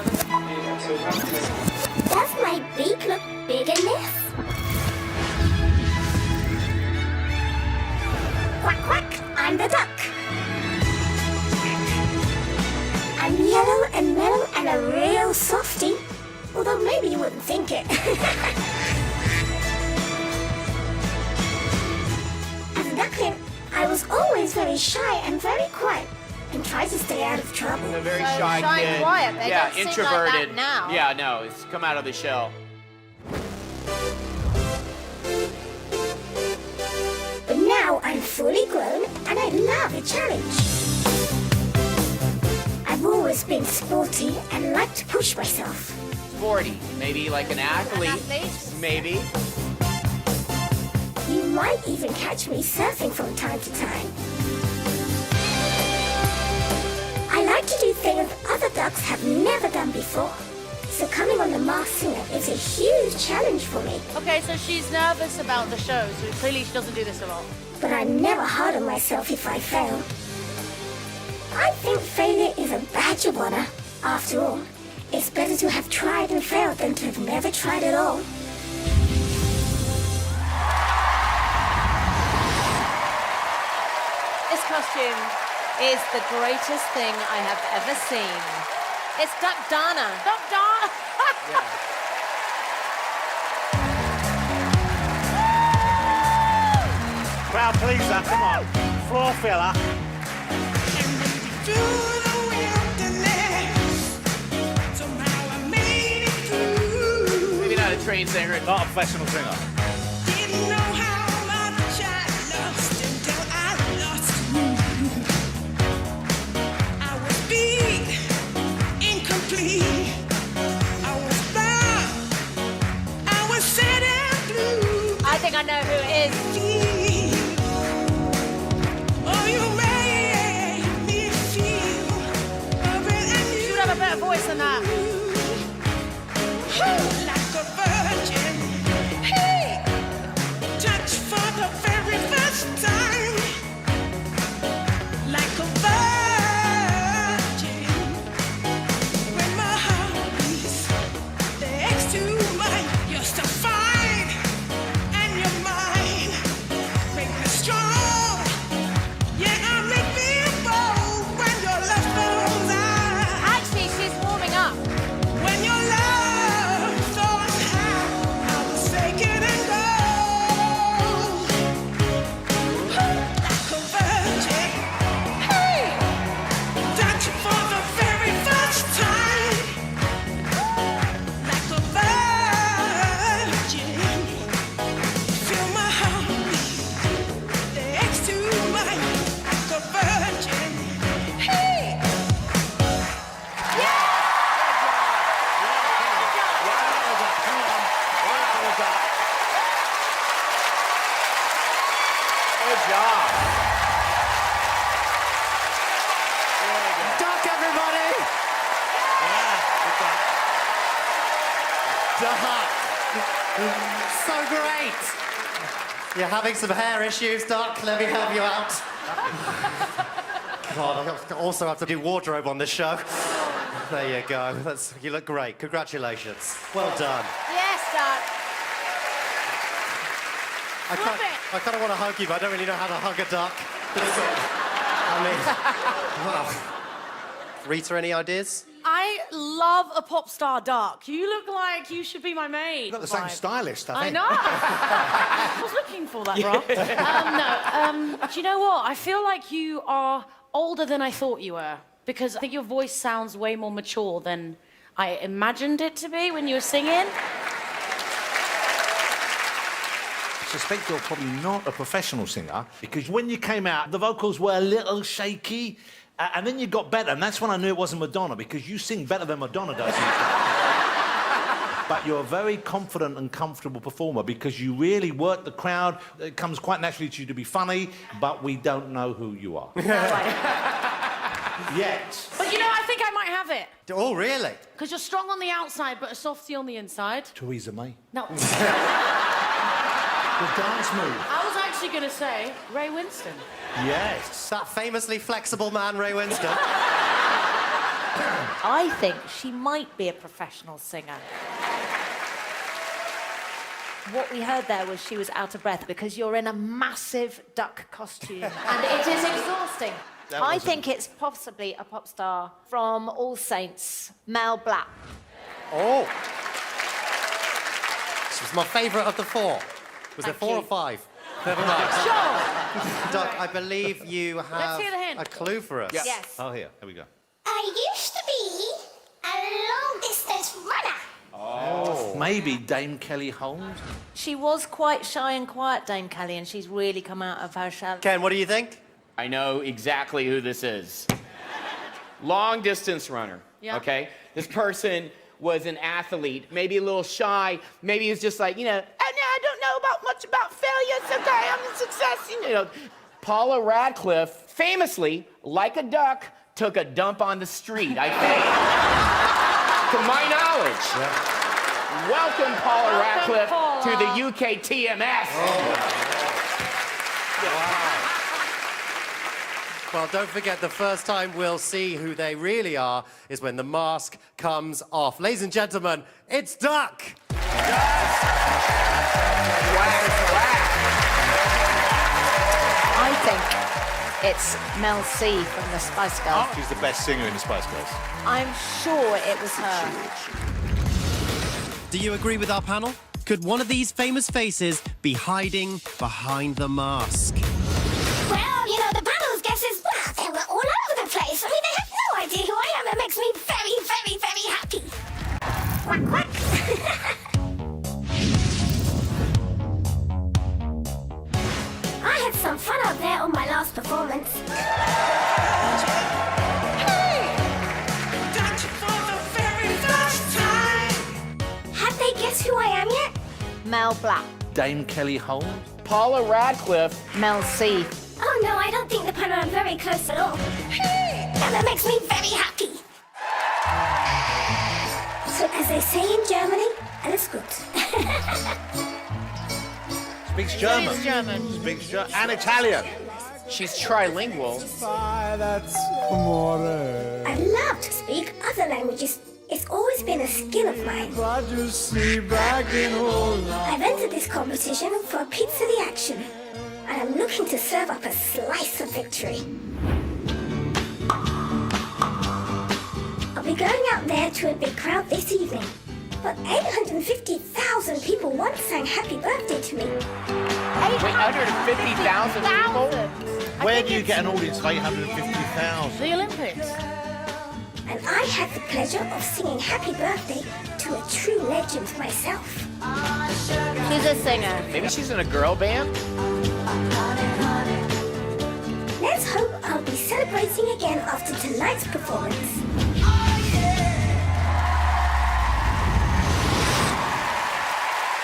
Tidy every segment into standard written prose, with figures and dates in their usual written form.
nervous. Does my beak look big in this? Quack, quack, I'm the duck. I'm yellow and mellow and a real softie. Although maybe you wouldn't think it. As a duckling, I was always very shy and very quiet and tried to stay out of trouble. A very So shy shy and kid. quiet. They yeah, don't seem like introverted. that now. Yeah, no, it's come out of the shell. But now I'm fully grown and I love a challenge. I've always been sporty and like to push myself. Sporty, maybe like an athlete. athlete? Maybe. You might even catch me surfing from time to time. I like to do things other ducks have never done before. So coming on The Masked Singer is a huge challenge for me. Okay, so she's nervous about the show, so clearly she doesn't do this a lot. But I'm never hard on myself if I fail. I think failure is a badge of honor. After all, it's better to have tried and failed than to have never tried at all. This costume is the greatest thing I have ever seen. It's Duck Dana. Duck Dana. Crowd pleaser, come on. Floor filler. Maybe not a trained singer. Not a professional singer. I think I know who it is. She would have a better voice than that. Actually, she's warming up. Good job. Duck, everybody! Duck! So great! You're having some hair issues, Duck. Let me help you out. God, I also have to do wardrobe on this show. There you go. You look great. Congratulations. Well done. Yes, Duck. I kind of want to hug you, but I don't really know how to hug a duck. I mean, wow. Rita, any ideas? I love a pop star duck. You look like you should be my maid. You've got the same vibe. stylist, I I think. know. I was looking for that, bro. Do you know what? I feel like you are older than I thought you were because I think your voice sounds way more mature than I imagined it to be when you were singing. I suspect you're probably not a professional singer because when you came out, the vocals were a little shaky, and then you got better, and that's when I knew it wasn't Madonna because you sing better than Madonna does. But you're a very confident and comfortable performer because you really work the crowd. It comes quite naturally to you to be funny, but we don't know who you are. Yet. But you know, I think I might have it. Oh, really? Because you're strong on the outside, but a softie on the inside. Theresa May. No. The dance move. I was actually going to say Ray Winston. Yes. That famously flexible man, Ray Winston. I think she might be a professional singer. What we heard there was she was out of breath because you're in a massive duck costume and it is exhausting. I think it's possibly a pop star from All Saints, Mel Blanc. Oh. This was my favourite of the four. Was there Thank 4 you. or 5? Never mind. Sure. Duck, I believe you have hear the hint. a clue for us. Yes. Oh, here we go. I used to be a long-distance runner. Maybe Dame Kelly Holmes? She was quite shy and quiet, Dame Kelly, and she's really come out of her shell. Ken, what do you think? I know exactly who this is. Long distance runner. Yeah. Okay? This person was an athlete, maybe a little shy, maybe he's just like, I don't know much about failure, it's okay, I'm a success, Paula Radcliffe, famously, like a duck, took a dump on the street, I think. To my knowledge. Welcome, Paula Radcliffe, Paula. to the UK TMS. Well, don't forget, the first time we'll see who they really are is when the mask comes off. Ladies and gentlemen, it's Duck! I think it's Mel C from the Spice Girls. She's the best singer in the Spice Girls. I'm sure it was her. Do you agree with our panel? Could one of these famous faces be hiding behind the mask? Well, the panel's guesses, they were all over the place. I mean, they have no idea who I am. It makes me very, very, very happy. Quack, quack. I had some fun out there on my last performance. Have they guessed who I am yet? Mel Blanc. Dame Kelly Holmes? Paula Radcliffe. Mel C. Oh no, I don't think the panel are very close at all. And that makes me very happy. So as they say in Germany, alles gut. Speaks German. Speaks German. And Italian. She's trilingual. I love to speak other languages. It's always been a skill of mine. I've entered this competition for a pizza the action, and I'm looking to serve up a slice of victory. I'll be going out there to a big crowd this evening, but 850,000 people once sang happy birthday to me. 850,000 people? Where do you get an audience of 850,000? The Olympics. And I had the pleasure of singing happy birthday to a true legend myself. She's a singer. Maybe she's in a girl band? Let's hope I'll be celebrating again after tonight's performance.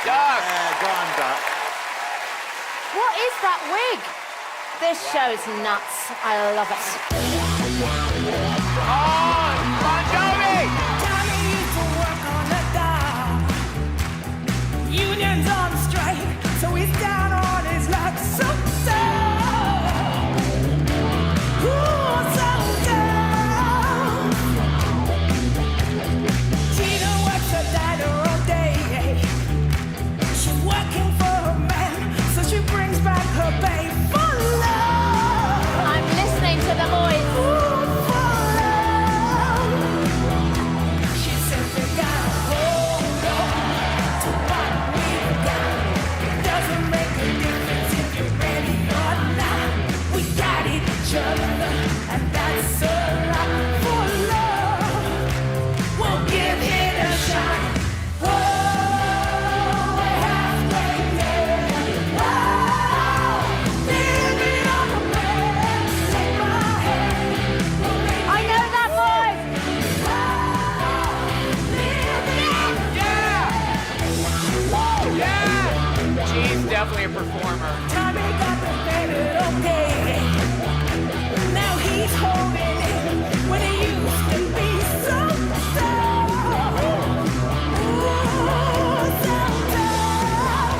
Duck! Go on, Duck. What is that wig? This show's nuts. I love it. Oh, Bon Jovi! Union's on strike, so he's down on his luck. So down, so down. Tina works a diner all day. She's working for her man, so she brings back her babe for love. I'm listening to the voice. She said we gotta hold on to what we've got. It doesn't make a difference if you're ready or not. We got each other, and that's a lot for love. We'll give it a shot. Whoa, we're halfway there. Whoa, baby, I'm a man. Take my hand. I know that voice. Yeah! She's definitely a performer. Tommy got the baby okay. Now he's holding it when he used to be so down. Ooh, so down.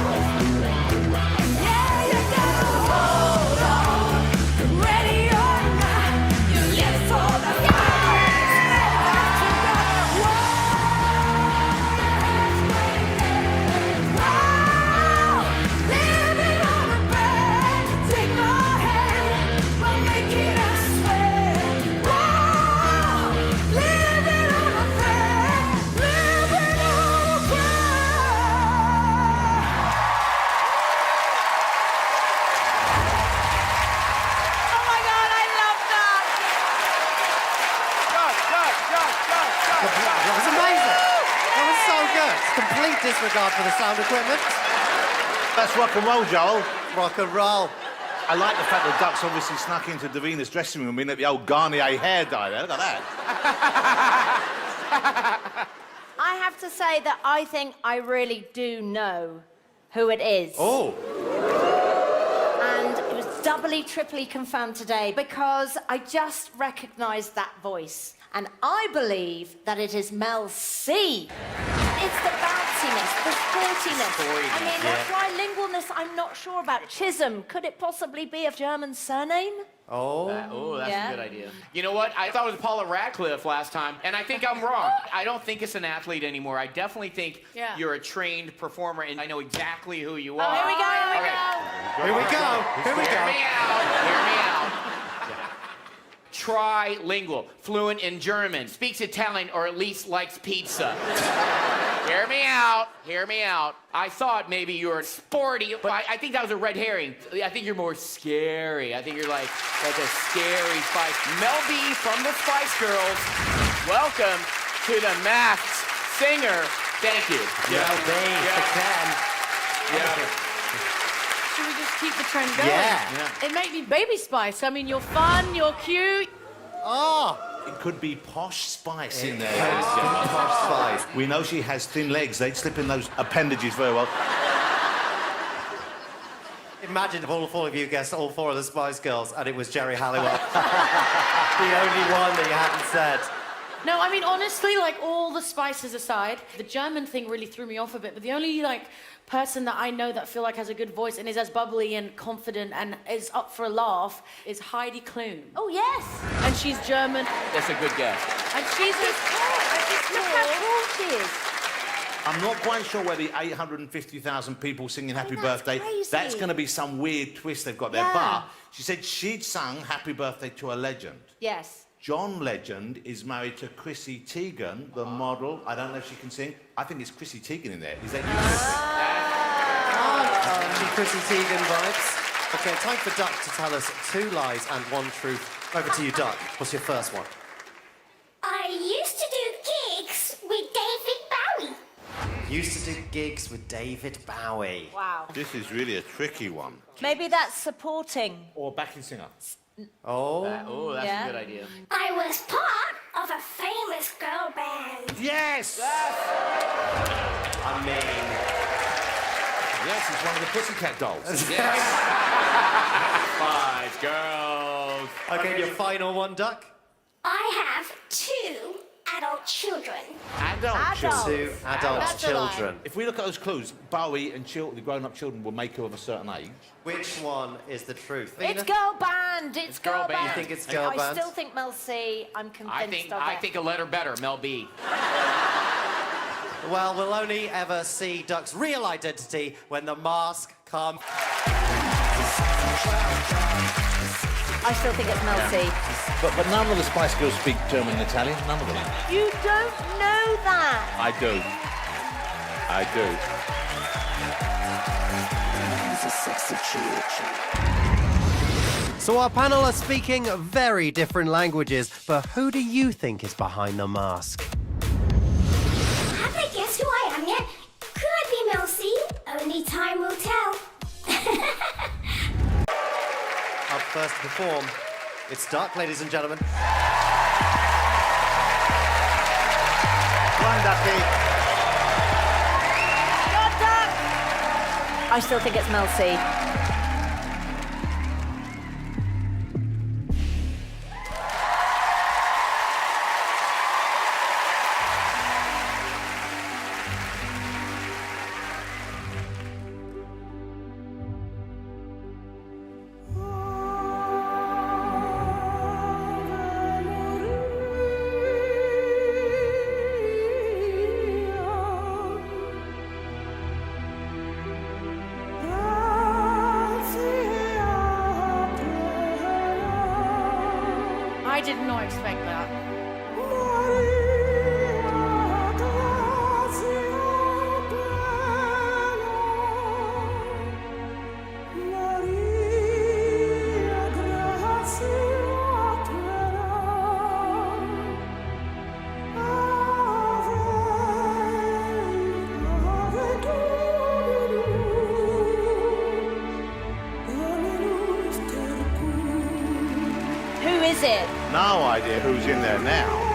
Yeah, you gotta hold on. Ready or not, you live for the fight. Complete disregard for the sound equipment. That's rock and roll, Joel. Rock and roll. I like the fact that Ducks obviously snuck into Davina's dressing room and at the old Garnier hair dye there. Look at that. I have to say that I think I really do know who it is. Oh. And it was doubly, triply confirmed today because I just recognised that voice. And I believe that it is Mel C. It's the bounciness, the sportiness. I mean, that's why lingualness I'm not sure about. Chisholm, could it possibly be a German surname? Oh. Oh, that's Yeah. a good idea. You know what? I thought it was Paula Radcliffe last time, and I think I'm wrong. I don't think it's an athlete anymore. I definitely think you're a trained performer, and I know exactly who you are. Here we go, here we Okay. go. Here we go. Here we Hear go. me out. Hear me out. Trilingual, fluent in German, speaks Italian, or at least likes pizza. Hear me out. Hear me out. I thought maybe you were sporty, but I think that was a red herring. I think you're more scary. I think you're like a scary Spice. Mel B from the Spice Girls. Welcome to the Masked Singer. Thank you. Mel B for Ken. Should we just keep the trend going? Yeah. It made me Baby Spice. I mean, you're fun, you're cute. Oh. It could be Posh Spice in there. Posh Spice. We know she has thin legs. They'd slip in those appendages very well. Imagine if all four of you guessed all four of the Spice Girls and it was Jerry Halliwell. The only one that you hadn't said. No, I mean, honestly, like, all the spices aside, the German thing really threw me off a bit, but the only, like, person that I know that I feel like has a good voice and is as bubbly and confident and is up for a laugh is Heidi Klum. Oh, yes. And she's German. That's a good guess. And she's Look how cool she is. I'm not quite sure where the 850,000 people singing Happy that's Birthday, crazy. that's going to be some weird twist they've got there. Yeah. But she said she'd sung Happy Birthday to a legend. Yes. John Legend is married to Chrissy Teigen, the model. I don't know if she can sing. I think it's Chrissy Teigen in there. Is that you? Chrissy Teigen vibes. Okay, time for Duck to tell us 2 lies and 1 truth. Over to you, Duck. What's your first one? I used to do gigs with David Bowie. Used to do gigs with David Bowie. Wow. This is really a tricky one. Maybe that's supporting. Or backing singer. Oh. Oh, that's Yeah. a good idea. I was part of a famous girl band. Yes! I mean... Yes, it's one of the Pussycat Dolls. Spice Girls. Okay, your final one, Duck. I have 2 adult children. Adult children. 2 adult That's a lie. children. If we look at those clues, Bowie and the grown-up children will make her of a certain age. Which one is the truth? It's Vina? girl band. It's girl girl band. band. You think it's girl I band? still think Mel C. I'm convinced of I it. think a letter better, Mel B. Well, we'll only ever see Duck's real identity when the mask comes. I still think it's Mel C. But none of the Spice Girls speak German and Italian. None of them. You don't know that. I do. I do. So our panel are speaking very different languages, but who do you think is behind the mask? Have they guessed who I am yet? Could I be Mel C? Only time will tell. Up first to perform, it's Duck, ladies and gentlemen. One Ducky. I still think it's Mel C. I did not expect that. is it? No idea who's in there now.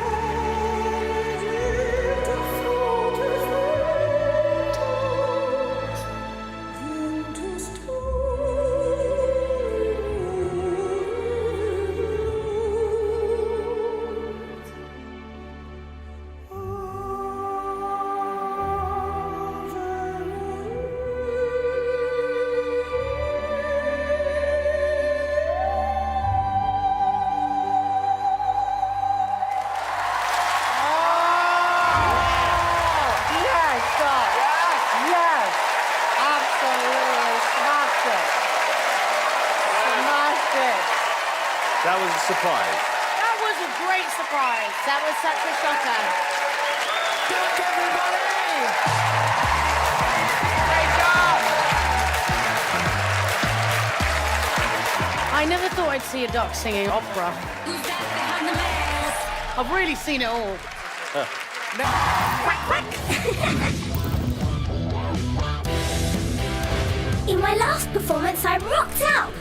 That was a surprise. That was a great surprise. That was such a shocker. Duck, everybody! I never thought I'd see a duck singing opera. I've really seen it all. In my last performance, I rocked out.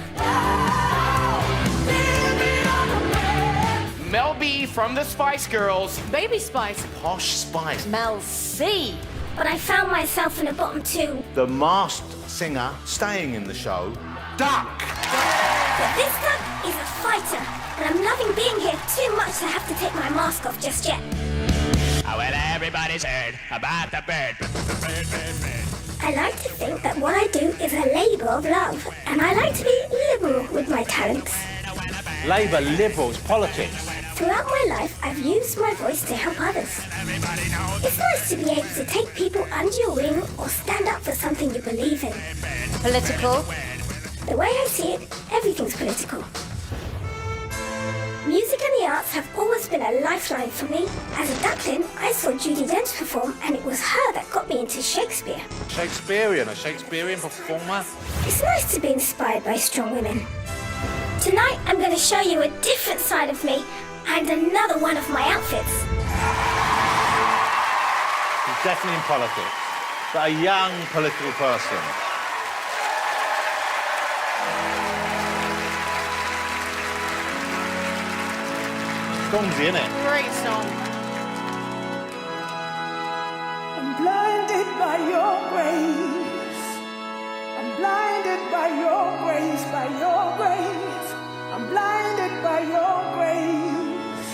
Mel B from the Spice Girls. Baby Spice. Posh Spice. Mel C. But I found myself in the bottom two. The masked singer staying in the show. Duck! But this duck is a fighter, and I'm loving being here too much to have to take my mask off just yet. Oh, well, everybody's heard about the bird. I like to think that what I do is a labour of love, and I like to be liberal with my talents. Labour, Liberals, politics. Throughout my life, I've used my voice to help others. It's nice to be able to take people under your wing or stand up for something you believe in. Political. The way I see it, everything's political. Music and the arts have always been a lifeline for me. As a duckling, I saw Judi Dench perform, and it was her that got me into Shakespeare. A Shakespearean performer. It's nice to be inspired by strong women. Tonight, I'm going to show you a different side of me and another one of my outfits. He's definitely in politics, but a young political person. Stormzy, innit? Great song. I'm blinded by your grace. I'm blinded by your grace, by your grace. I'm blinded by your grace.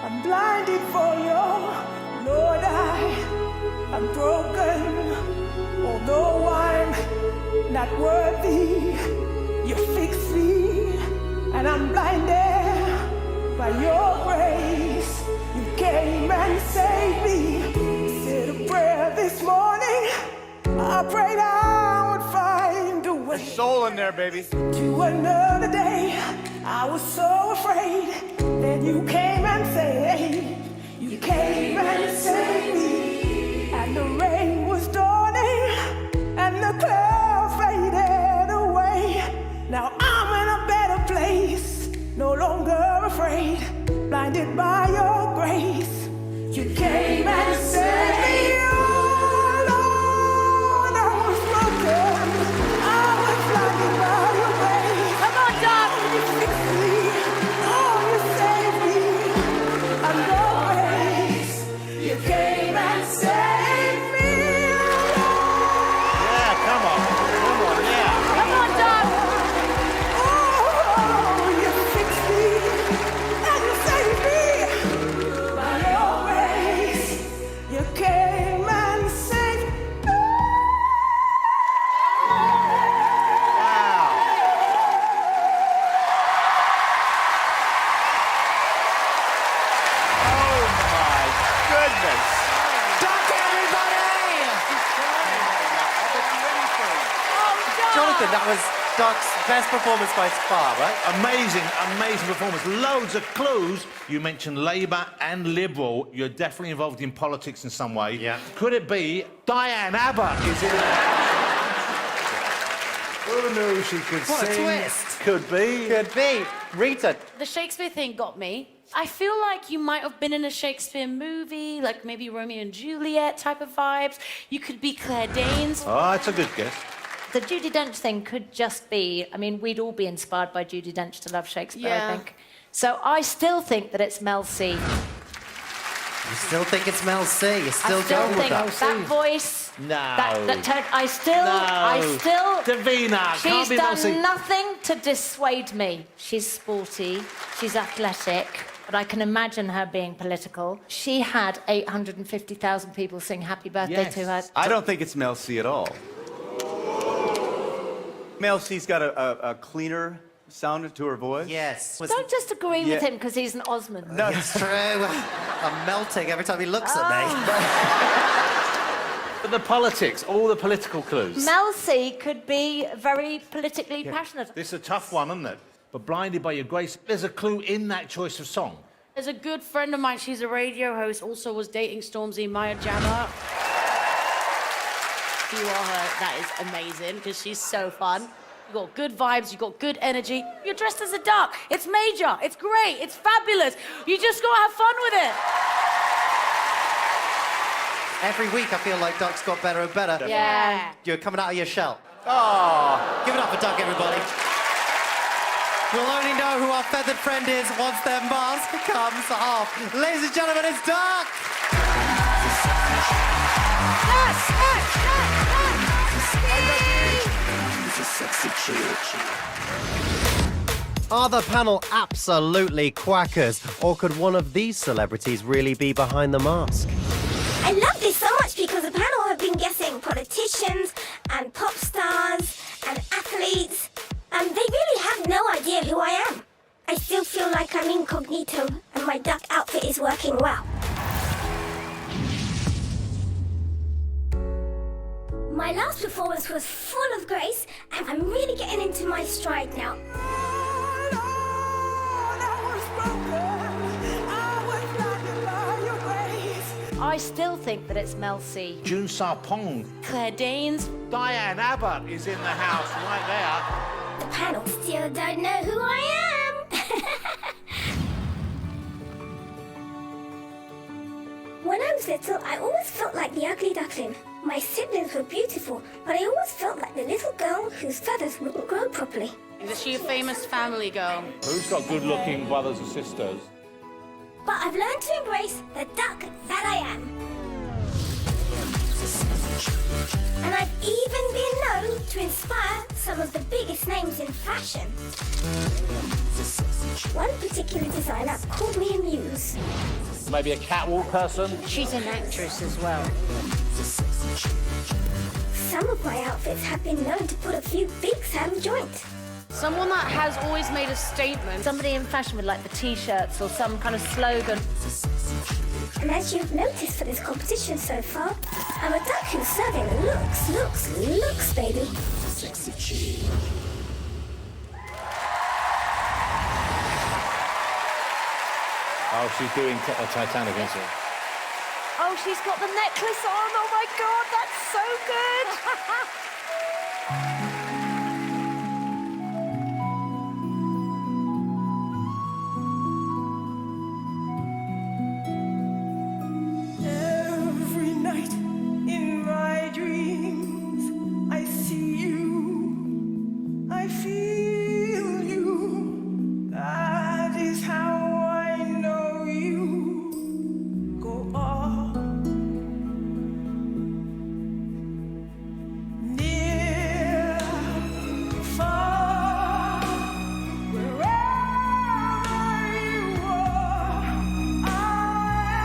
I'm blinded for your Lord. I'm broken, although I'm not worthy. You fix me, and I'm blinded by your grace. You came and saved me. Said a prayer this morning. I prayed I would find a way. Soul in there, baby. To another day. I was so afraid. Then you came and saved. You came and saved me. And the rain was dawning. And the clouds faded away. Now I'm in a better place. No longer afraid. Blinded by your grace. You came and saved me. Oh, Lord, I was broken. I was blinded by your grace. Come on, Doc. You fixed me. Oh, you saved me. And your grace. You came and saved me. Yeah, come on, yeah. Come on, Doc. Oh, you fixed me. And you saved me. By your grace. You came and saved me. Oh my goodness. Duck, everybody! Jonathan, that was Duck's best performance by far, right? Amazing, amazing performance. Loads of clues. You mentioned Labour and Liberal. You're definitely involved in politics in some way. Yeah. Could it be Diane Abbott is in there? Who knew she could What a sing? twist. Could be. Could be. Rita, The Shakespeare thing got me. I feel like you might have been in a Shakespeare movie, like maybe Romeo and Juliet type of vibes. You could be Claire Danes. Oh, that's a good guess. The Judi Dench thing could just be, I mean, we'd all be inspired by Judi Dench to love Shakespeare, Yeah. I think. So I still think that it's Mel C. You still think it's Mel C? You're still I still going with think that? that voice, No. that tone, I still, Davina, she's can't be Mel C. done nothing to dissuade me. She's sporty, she's athletic, but I can imagine her being political. She had 850,000 people sing happy birthday Yes. to her. I don't think it's Mel C at all. Mel C's got a cleaner sound to her voice. Yes. Don't just agree with Yeah. him because he's an Osmond. No, It's true. I'm melting every time he looks at me. But the politics, all the political clues. Mel C could be very politically passionate. This is a tough one, isn't it? But Blinded by Your Grace, there's a clue in that choice of song. There's a good friend of mine, she's a radio host, also was dating Stormzy, Maya Jama. If you are her, that is amazing, because she's so fun. You got good vibes, you got good energy. You're dressed as a duck. It's major, it's great, it's fabulous. You just gotta have fun with it. Every week I feel like Duck's got better and better. Yeah. You're coming out of your shell. Oh, give it up for Duck, everybody. We'll only know who our feathered friend is once their mask comes off. Ladies and gentlemen, it's Duck! Are the panel absolutely quackers, or could one of these celebrities really be behind the mask? I love this so much because the panel have been guessing politicians and pop stars and athletes. They really have no idea who I am. I still feel like I'm incognito and my duck outfit is working well. My last performance was full of grace and I'm really getting into my stride now. I still think that it's Mel C. June Sarpong. Claire Danes. Diane Abbott is in the house right there. The panel still don't know who I am. When I was little, I always felt like the ugly duckling. My siblings were beautiful, but I always felt like the little girl whose feathers wouldn't grow properly. Is she a famous family girl? Who's got good-looking brothers and sisters? But I've learned to embrace the duck that I am. And I've even been known to inspire some of the biggest names in fashion. One particular designer called me a muse. Maybe a catwalk person? She's an actress as well. Some of my outfits have been known to put a few bigs out of joint. Someone that has always made a statement. Somebody in fashion with like the t-shirts or some kind of slogan. And as you've noticed for this competition so far, I'm a duck who's serving looks, baby. Oh, she's doing Titanic, isn't she? Oh, she's got the necklace on. Oh my God, that's so good. Every night in my dreams, I see you, I feel you. That is how I know you go on. Near, far, wherever you are, I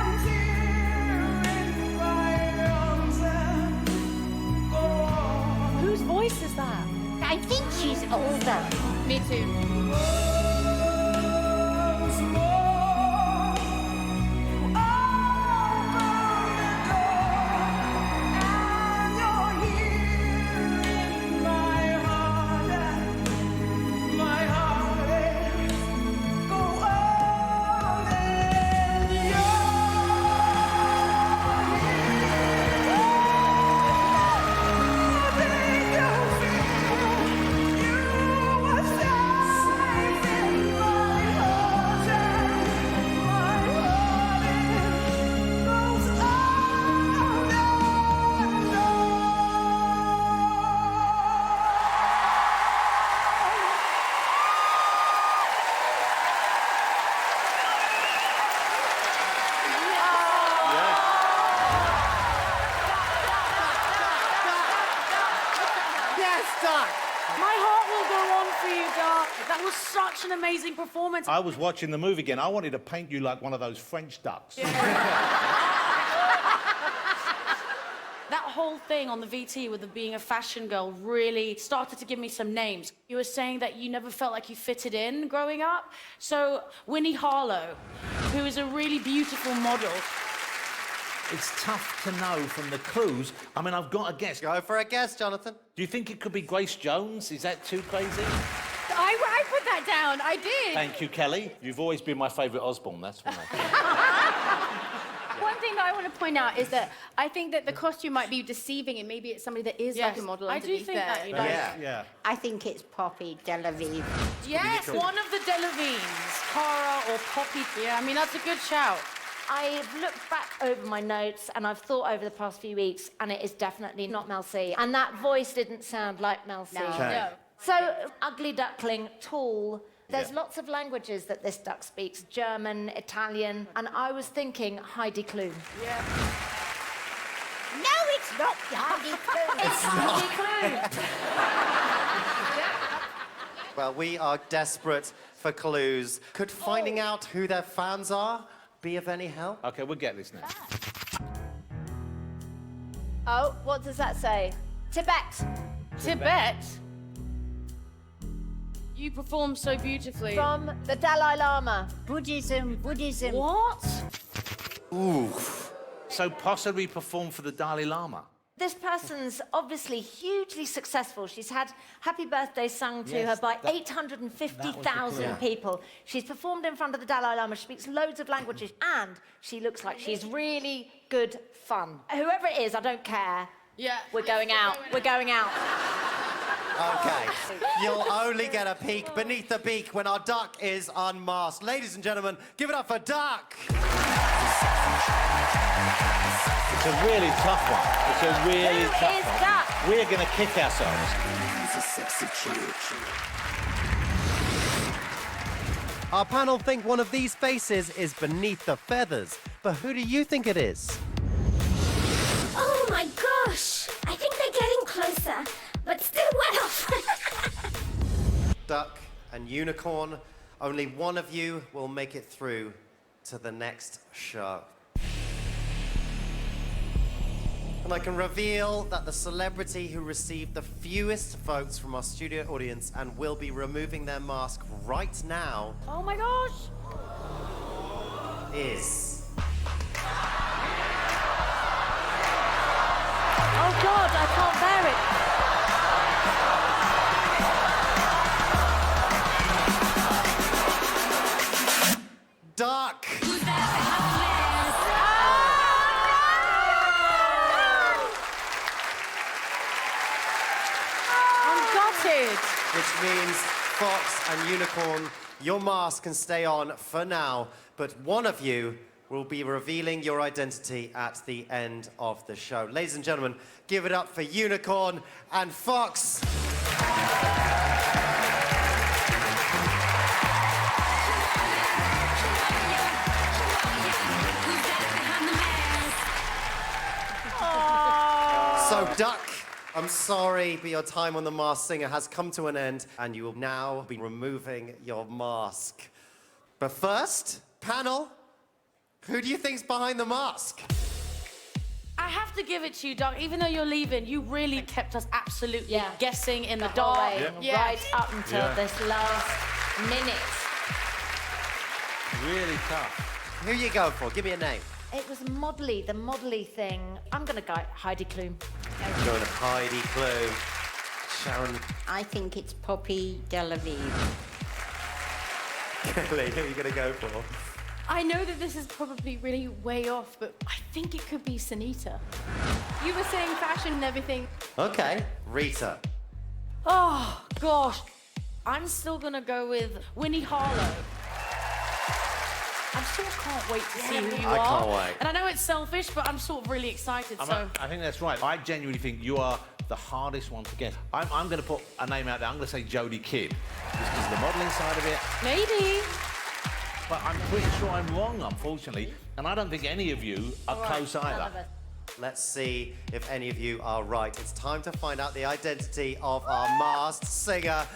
am here in my arms and go on. Whose voice is that? I think she's older. Me too. Once more, you open the door, and you're here in my heart, and my heart is go on and you're here. Duck. My heart will go on for you, Doc. That was such an amazing performance. I was watching the movie again. I wanted to paint you like one of those French ducks. That whole thing on the VT with the being a fashion girl really started to give me some names. You were saying that you never felt like you fitted in growing up. So Winnie Harlow, who is a really beautiful model. It's tough to know from the clues. I mean, I've got a guess. Go for a guess, Jonathan. Do you think it could be Grace Jones? Is that too crazy? I put that down. I did. Thank you, Kelly. You've always been my favourite Osborne, that's why. One thing that I want to point out is that I think that the costume might be deceiving, and maybe it's somebody that is like a model I do underneath think there. that, you know. Yeah. I think it's Poppy Delavive. Yes, one of the Delavines, Cara or Poppy. Yeah, I mean, that's a good shout. I've looked back over my notes and I've thought over the past few weeks, and it is definitely not Mel C. And that voice didn't sound like Mel C. No. So, ugly duckling, tall. There's lots of languages that this duck speaks, German, Italian, and I was thinking Heidi Klum. Yeah. No, it's not Heidi Klum. It's Heidi Klum. Well, we are desperate for clues. Could finding out who their fans are be of any help? OK, we'll get this now. Oh, what does that say? Tibet. Tibet. You perform so beautifully. From the Dalai Lama. Buddhism. What? Ooh. So possibly perform for the Dalai Lama? This person's obviously hugely successful. She's had Happy Birthday sung to her by 850,000 people. She's performed in front of the Dalai Lama. She speaks loads of languages, and she looks like she's really good fun. Whoever it is, I don't care. Yeah. We're going out. We're going out. Okay. You'll only get a peek beneath the beak when our duck is unmasked. Ladies and gentlemen, give it up for Duck. It's a really tough one. It's a really Who tough is one. Duck? We're going to kick ourselves. Our panel think one of these faces is beneath the feathers, but who do you think it is? Oh my gosh! I think they're getting closer, but still well off. Duck and Unicorn, only one of you will make it through to the next show. And I can reveal that the celebrity who received the fewest votes from our studio audience and will be removing their mask right now Oh my gosh. is... Oh, God, I can't bear it. Duck! I'm gutted. Which means Fox and Unicorn, your mask can stay on for now, but one of you will be revealing your identity at the end of the show. Ladies and gentlemen, give it up for Unicorn and Fox. So, Duck, I'm sorry, but your time on The Masked Singer has come to an end, and you will now be removing your mask. But first, panel, who do you think's behind the mask? I have to give it to you, Doc. Even though you're leaving, you really kept us absolutely guessing in the The dark. whole way, right up until this last minute. Really tough. Who you going for? Give me a name. It was modelly, the modelly thing. I'm going to go Heidi Klum. I'm going to Heidi Klum. Sharon. I think it's Poppy Delavive. Kelly, who are you going to go for? I know that this is probably really way off, but I think it could be Sanita. You were saying fashion and everything. Okay, Rita. Oh, gosh. I'm still going to go with Winnie Harlow. I still can't wait to see who you I are. can't wait. And I know it's selfish, but I'm sort of really excited, so... I think that's right. I genuinely think you are the hardest one to get. I'm going to put a name out there. I'm going to say Jodie Kidd. Just because of the modelling side of it. Maybe. But I'm pretty sure I'm wrong, unfortunately. And I don't think any of you are close either. None of us. Let's see if any of you are right. It's time to find out the identity of our masked singer.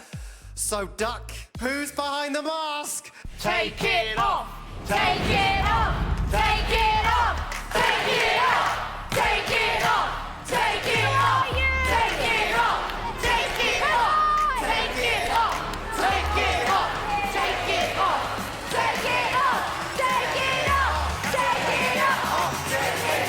So, Duck, who's behind the mask? Take it off! Take it off! Take it off! Take it off! Take it off! Take it off! Take it off! Take it off! Take it off! Take it off! Take it off! Take it off! Take it off! Take it off! Take it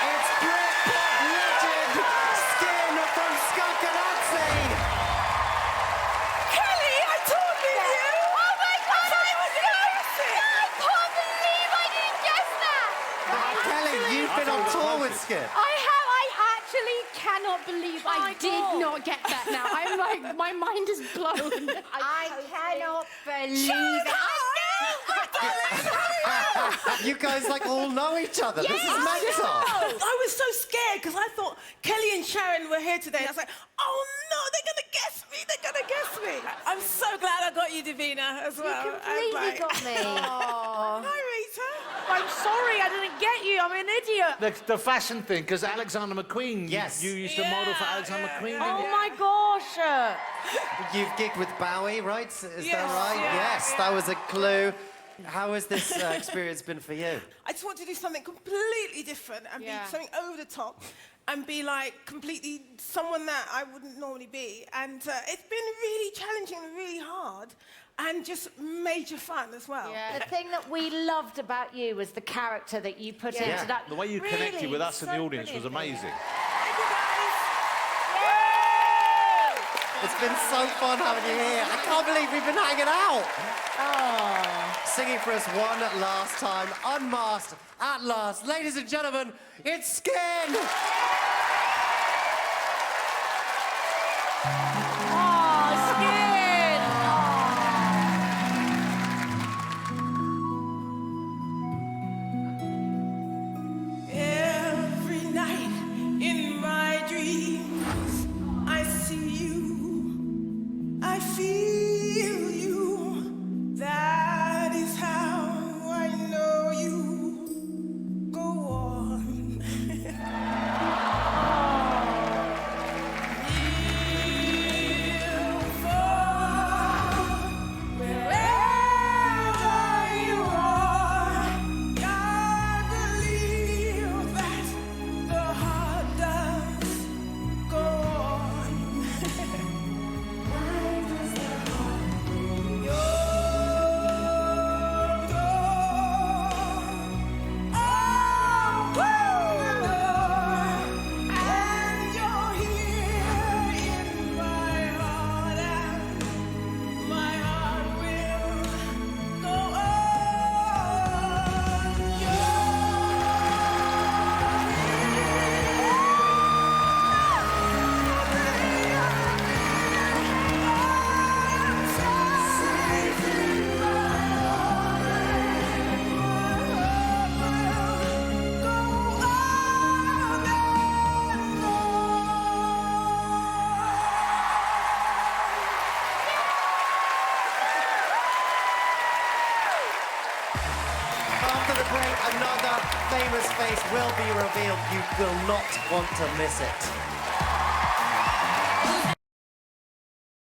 It's Britpop legend Skin from Skunk Anansi. Kelly, I told you! Oh my God, I was embarrassing! I can't believe I didn't guess that! Kelly, you've been on tour with Skip. I actually cannot believe I did not get that now. I'm like, my mind is blown. I cannot believe it. You guys like all know each other. This is mental. I was so scared because I thought Kelly and Sharon were here today. I was like, oh no, they're going to guess me. They're going to guess me. I'm so glad I got you, Davina, as well. You completely got me. Hi, Rita. I'm sorry, I didn't get you. I'm an idiot. The fashion thing, because Alexander McQueen, Yes. you used to model for Alexander McQueen, didn't Oh you? my gosh. You've gigged with Bowie, right? Is that Yes, right? Yes, that was a clue. How has this experience been for you? I just want to do something completely different and be something over the top and be like completely someone that I wouldn't normally be. And it's been really challenging and really hard and just major fun as well. The thing that we loved about you was the character that you put into that. The way you connected with us in the audience was amazing. Thank you, guys. It's been so fun having you here. I can't believe we've been hanging out. Singing for us one last time, unmasked at last. Ladies and gentlemen, it's Skin. Every night in my dreams, I see you, I feel you. That is how I know you. Go on. Kneel for wherever you are. God believe that the heart does go on. Why does the heart open your door? Oh, and you're here in my heart, and my heart will go on. After the break, another famous face will be revealed. You will not want to miss it.